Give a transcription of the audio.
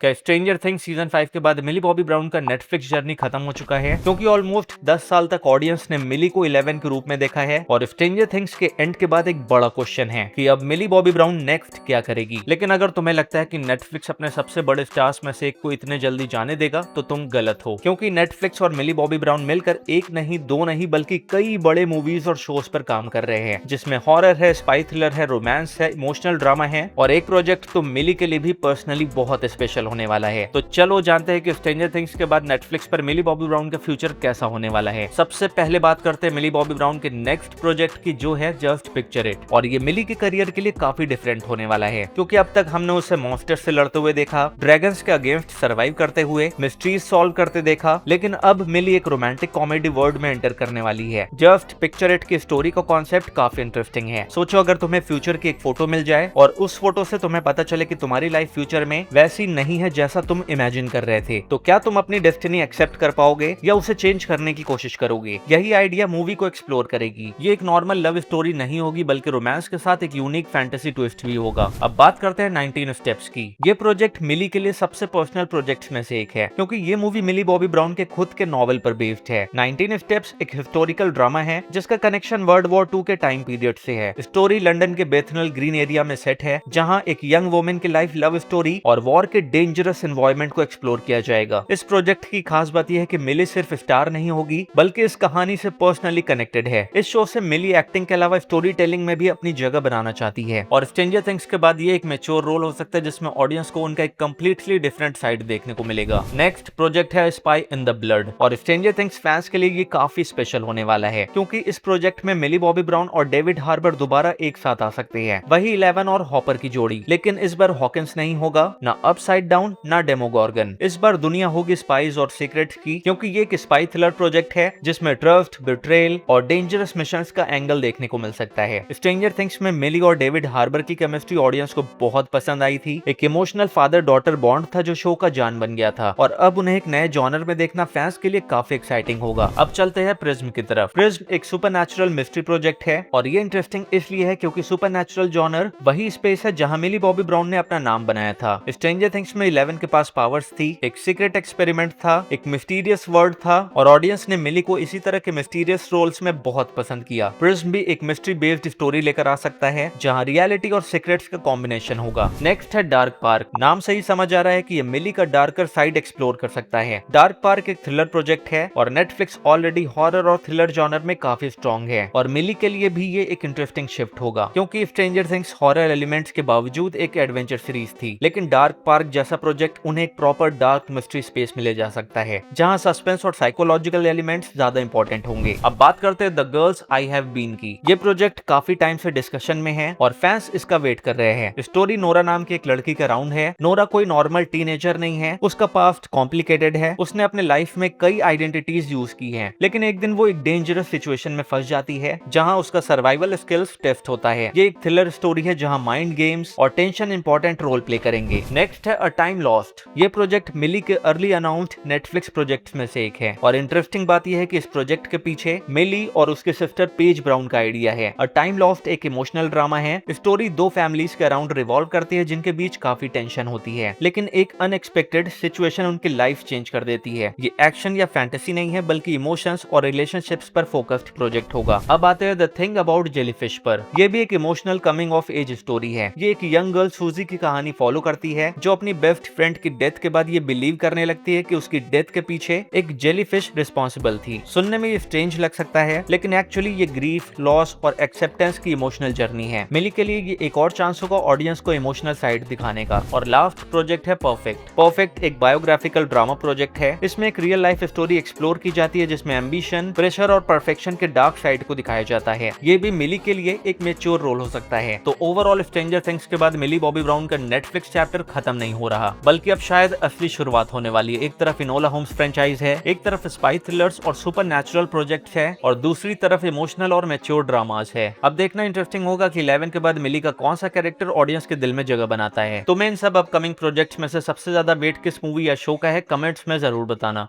क्या stranger things season 5 के बाद मिली बॉबी ब्राउन का नेटफ्लिक्स जर्नी खत्म हो चुका है? क्योंकि ऑलमोस्ट 10 साल तक ऑडियंस ने मिली को 11 के रूप में देखा है और स्ट्रेंजर थिंग्स के एंड के बाद एक बड़ा क्वेश्चन है कि अब मिली बॉबी ब्राउन नेक्स्ट क्या करेगी। लेकिन अगर तुम्हें लगता है कि नेटफ्लिक्स अपने सबसे बड़े स्टार्स में से एक को इतने जल्दी जाने देगा तो तुम गलत हो, क्योंकि नेटफ्लिक्स और मिली बॉबी ब्राउन मिलकर एक नहीं, दो नहीं, बल्कि कई बड़े मूवीज और शोज पर काम कर रहे हैं, जिसमें हॉरर है, स्पाई थ्रिलर है, रोमांस है, इमोशनल ड्रामा है और एक प्रोजेक्ट तो मिली के लिए भी पर्सनली बहुत स्पेशल होने वाला है। तो चलो जानते हैं कि स्ट्रेंजर थिंग्स के बाद नेटफ्लिक्स पर मिली बॉबी ब्राउन का फ्यूचर कैसा होने वाला है। सबसे पहले बात करते हैं मिली बॉबी ब्राउन के नेक्स्ट प्रोजेक्ट की, जो है जस्ट पिक्चर इट। और ये मिली के करियर के लिए काफी डिफरेंट होने वाला है, क्योंकि अब तक हमने उसे मॉन्स्टर से लड़ते हुए देखा, ड्रैगन्स के अगेंस्ट सर्वाइव करते हुए, मिस्ट्रीज सॉल्व करते देखा, लेकिन अब मिली एक रोमांटिक कॉमेडी वर्ल्ड में एंटर करने वाली है। जस्ट पिक्चर इट की स्टोरी का कॉन्सेप्ट काफी इंटरेस्टिंग है। सोचो अगर तुम्हें फ्यूचर की एक फोटो मिल जाए और उस फोटो से तुम्हें पता चले कि तुम्हारी लाइफ फ्यूचर में वैसी नहीं है जैसा तुम इमेजिन कर रहे थे, तो क्या तुम अपनी डेस्टिनी एक्सेप्ट कर पाओगे या उसे चेंज करने की कोशिश करोगे? यही आइडिया मूवी को एक्सप्लोर करेगी। ये एक नॉर्मल लव स्टोरी नहीं होगी, बल्कि रोमांस के साथ एक यूनिक फैंटेसी ट्विस्ट भी होगा। अब बात करते हैं 19 स्टेप्स की। ये प्रोजेक्ट मिली के लिए सबसे पर्सनल प्रोजेक्ट्स में से एक है, क्योंकि ये मूवी मिली बॉबी ब्राउन के खुद के नॉवल पर बेस्ड है। 19 स्टेप्स एक हिस्टोरिकल ड्रामा है जिसका कनेक्शन वर्ल्ड वॉर 2 के टाइम पीरियड से है। स्टोरी लंदन के बेथनल ग्रीन एरिया में सेट है, जहां एक यंग वुमेन की लाइफ, लव स्टोरी और वॉर के डेंजरस एनवायरनमेंट को एक्सप्लोर किया जाएगा। इस प्रोजेक्ट की खास बात यह है कि मिली सिर्फ स्टार नहीं होगी, बल्कि इस कहानी से पर्सनली कनेक्टेड है। इस शो से मिली एक्टिंग के अलावा स्टोरी टेलिंग में भी अपनी जगह बनाना चाहती है और स्ट्रेंजर थिंग्स के बाद ये एक मैच्योर रोल हो सकता है, जिसमें ऑडियंस को उनका एक कंप्लीटली डिफरेंट साइड देखने को मिलेगा। नेक्स्ट प्रोजेक्ट है स्पाई इन द ब्लड, और स्ट्रेंजर थिंग्स फैंस के लिए ये काफी स्पेशल होने वाला है, क्योंकि इस प्रोजेक्ट में मिली बॉबी ब्राउन और डेविड हार्बर दोबारा एक साथ आ सकते हैं। वही 11 और हॉपर की जोड़ी, लेकिन इस बार हॉकिंस नहीं होगा, ना अपसाइड डाउन, ना डेमोगॉर्गन। इस बार दुनिया होगी स्पाइस और सीक्रेट्स की, क्योंकि ये एक स्पाई थ्रिलर प्रोजेक्ट है जिसमें ट्रस्ट, बिट्रेल और डेंजरस मिशंस का एंगल देखने को मिल सकता है। स्ट्रेंजर थिंग्स में मिली और डेविड हार्बर की केमिस्ट्री ऑडियंस को बहुत पसंद आई थी। एक इमोशनल फादर डॉटर बॉन्ड था जो शो का जान बन गया था, और अब उन्हें एक नए जॉनर में देखना फैंस के लिए काफी एक्साइटिंग होगा। अब चलते हैं प्रिज्म की तरफ। प्रिज्म एक सुपरनैचुरल मिस्ट्री प्रोजेक्ट है, और ये इंटरेस्टिंग इसलिए है क्योंकि सुपरनैचुरल जॉनर वही स्पेस है जहां मिली बॉबी ब्राउन ने अपना नाम बनाया था। स्ट्रेंजर थिंग्स में 11 के पास पावर्स थी, एक सीक्रेट एक्सपेरिमेंट था, एक मिस्टीरियस वर्ल्ड था, और ऑडियंस ने मिली को इसी तरह के मिस्टीरियस रोल्स में बहुत पसंद किया। प्रिज्म भी एक मिस्ट्री बेस्ड स्टोरी लेकर आ सकता है, जहां रियलिटी और सीक्रेट्स का कॉम्बिनेशन होगा। नेक्स्ट है डार्क पार्क। नाम से ही समझ आ रहा है कि ये मिली का डार्कर साइड एक्सप्लोर कर सकता है। डार्क पार्क एक थ्रिलर प्रोजेक्ट है, और नेटफ्लिक्स ऑलरेडी हॉरर और थ्रिलर जॉनर में काफी स्ट्रॉन्ग है, और मिली के लिए भी ये एक इंटरेस्टिंग शिफ्ट होगा, क्योंकि स्ट्रेंजर थिंग्स हॉरर एलिमेंट्स के बावजूद एक एडवेंचर सीरीज थी, लेकिन डार्क पार्क जैसा प्रोजेक्ट उन्हें एक प्रॉपर डार्क मिस्ट्री स्पेस में ले जा सकता है, जहां सस्पेंस और साइकोलॉजिकल एलिमेंट्स ज्यादा इंपॉर्टेंट होंगे। अब बात करते हैं the girls I have been की। ये प्रोजेक्ट काफी टाइम से डिस्कशन में है और फैंस इसका वेट कर रहे हैं। स्टोरी नोरा नाम की एक लड़की का राउंड है। नोरा कोई नॉर्मल टीनेजर नहीं है, उसका पास्ट कॉम्प्लिकेटेड है, उसने अपने लाइफ में कई आइडेंटिटीज यूज की हैं, लेकिन एक दिन वो एक डेंजरस सिचुएशन में फंस जाती है, जहां उसका सर्वाइवल स्किल्स टेस्ट होता है। ये एक थ्रिलर स्टोरी है जहां माइंड गेम्स और टेंशन इंपॉर्टेंट रोल प्ले करेंगे। नेक्स्ट है अ टाइम लॉस्ट। ये प्रोजेक्ट मिली के अर्ली अनाउंस्ड नेटफ्लिक्स प्रोजेक्ट्स में से एक है, और इंटरेस्टिंग बात यह है कि इस प्रोजेक्ट के पीछे मिली और उसके सिस्टर पेज ब्राउन का आइडिया है। अ टाइम लॉस्ट एक इमोशनल ड्रामा है। स्टोरी दो फैमिलीज के अराउंड रिवॉल्व करती है, जिनके बीच काफी टेंशन होती है, लेकिन एक अनएक्सपेक्टेड सिचुएशन उनकी लाइफ चेंज कर देती है। ये एक्शन या फैंटेसी नहीं है, बल्कि इमोशंस और रिलेशनशिप्स पर फोकस्ड प्रोजेक्ट होगा। अब आते हैं द थिंग अबाउट जेलीफिश पर। यह भी एक emotional coming of age story है। ये एक यंग गर्ल सूजी की कहानी फॉलो करती है, जो अपनी बेस्ट फ्रेंड की डेथ के बाद ये बिलीव करने लगती है कि उसकी डेथ के पीछे एक जेलीफिश रिस्पॉन्सिबल थी। सुनने में ये स्ट्रेंज लग सकता है, लेकिन एक्चुअली ये ग्रीफ, लॉस और एक्सेप्टेंस की इमोशनल जर्नी है। मिली के लिए ये एक और चांस होगा ऑडियंस को इमोशनल साइड दिखाने का। और लास्ट प्रोजेक्ट है परफेक्ट। परफेक्ट एक बायोग्राफिकल ड्रामा प्रोजेक्ट है। इसमें एक रियल लाइफ स्टोरी एक्सप्लोर की जाती है, जिसमें एम्बिशन, प्रेशर और परफेक्शन के डार्क साइड को दिखाया जाता है। ये भी मिली के लिए एक मैच्योर रोल हो सकता है। तो ओवरऑल स्ट्रेंजर थिंग्स के बाद मिली बॉबी ब्राउन का नेटफ्लिक्स चैप्टर खत्म नहीं हो रहा, बल्कि अब शायद असली शुरुआत होने वाली है। एक तरफ इनोला होम्स फ्रेंचाइज है, एक तरफ स्पाई थ्रिलर्स और सुपरनैचुरल प्रोजेक्ट्स है, और दूसरी तरफ इमोशनल और मैच्योर ड्रामास है। अब देखना इंटरेस्टिंग होगा कि 11 के बाद मिली का कौन सा कैरेक्टर ऑडियंस के दिल में जगह बनाता है। तुम्हें इन सब अपकमिंग प्रोजेक्ट्स में से सबसे ज्यादा वेट किस मूवी या शो का है, कमेंट्स में जरूर बताना।